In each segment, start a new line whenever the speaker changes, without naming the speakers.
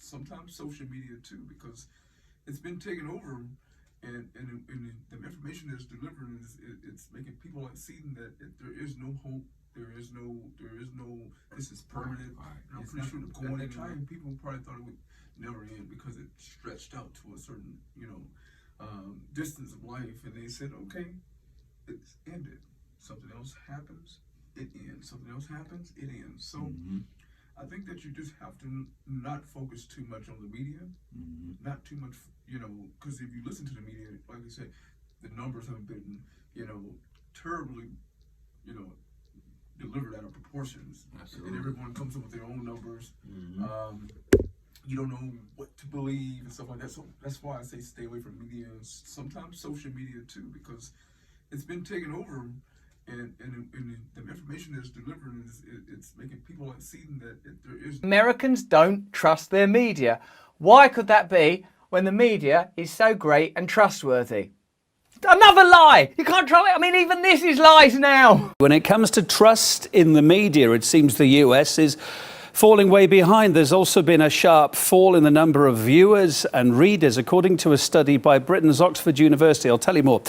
sometimes social media too, because it's been taken over, and the information that's delivered it's making people like seeing that there is no hope. There is no. This is permanent.
Right.
I'm pretty sure going at time people probably thought it would never end because it stretched out to a certain distance of life, and they said, okay, it's ended. Something else happens, it ends. Something else happens, it ends. So I think that you just have to not focus too much on the media, not too much, because if you listen to the media, like I said, the numbers have been, terribly, delivered out of proportions.
Absolutely.
And everyone comes up with their own numbers. You don't know what to believe and stuff like that. So that's why I say stay away from media, and sometimes social media too, because it's been taken over, and the information that's delivered it's making people like seeing that there is.
Americans don't trust their media. Why could that be when the media is so great and trustworthy? Another lie! You can't trust it. I mean, even this is lies now.
When it comes to trust in the media, it seems the US is falling way behind. There's also been a sharp fall in the number of viewers and readers, according to a study by Britain's Oxford University. I'll tell you more.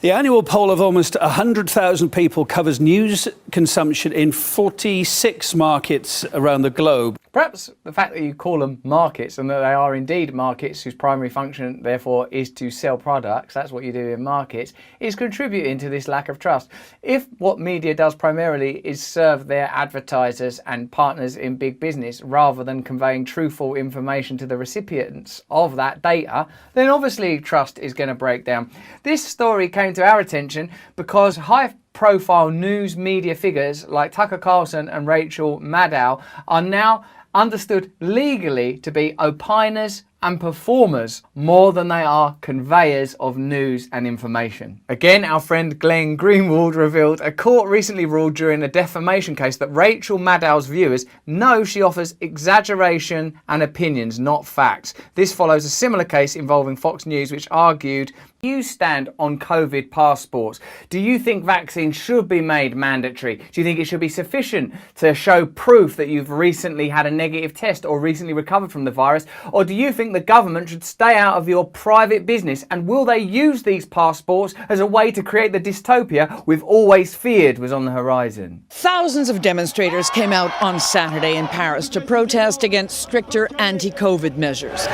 The annual poll of almost 100,000 people covers news consumption in 46 markets around the globe.
Perhaps the fact that you call them markets and that they are indeed markets whose primary function therefore is to sell products, that's what you do in markets, is contributing to this lack of trust. If what media does primarily is serve their advertisers and partners in big business rather than conveying truthful information to the recipients of that data, then obviously trust is going to break down. This story came to our attention because high-profile news media figures like Tucker Carlson and Rachel Maddow are now understood legally to be opiners and performers more than they are conveyors of news and information. Again, our friend Glenn Greenwald revealed a court recently ruled during a defamation case that Rachel Maddow's viewers know she offers exaggeration and opinions, not facts. This follows a similar case involving Fox News, which argued, you stand on COVID passports. Do you think vaccines should be made mandatory? Do you think it should be sufficient to show proof that you've recently had a negative test or recently recovered from the virus? Or do you think the government should stay out of your private business? And will they use these passports as a way to create the dystopia we've always feared was on the horizon?
Thousands of demonstrators came out on Saturday in Paris to protest against stricter anti-COVID measures.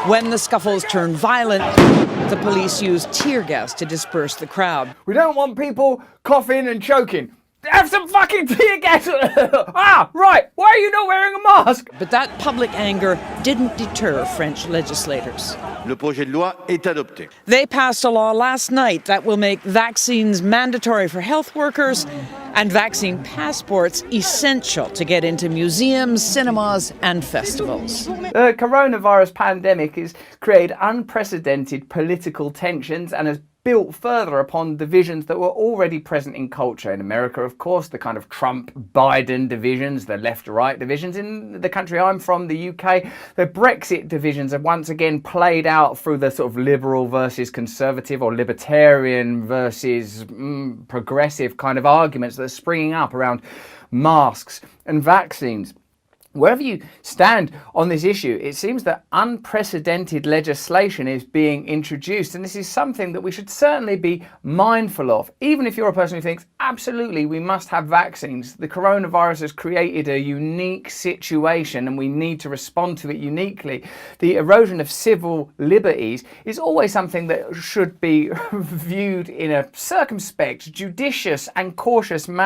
When the scuffles turned violent, the police used tear gas to disperse the crowd.
We don't want people coughing and choking. Have some fucking tear gas! Ah, right, why are you not wearing a mask?
But that public anger didn't deter French legislators.
Le projet de loi est adopté.
They passed a law last night that will make vaccines mandatory for health workers and vaccine passports essential to get into museums, cinemas and festivals.
The coronavirus pandemic has created unprecedented political tensions and has built further upon divisions that were already present in culture. In America, of course, the kind of Trump-Biden divisions, the left-right divisions. In the country I'm from, the UK, the Brexit divisions have once again played out through the sort of liberal versus conservative or libertarian versus progressive kind of arguments that are springing up around masks and vaccines. Wherever you stand on this issue, it seems that unprecedented legislation is being introduced, and this is something that we should certainly be mindful of. Even if you're a person who thinks, absolutely, we must have vaccines, the coronavirus has created a unique situation and we need to respond to it uniquely. The erosion of civil liberties is always something that should be viewed in a circumspect, judicious and cautious manner.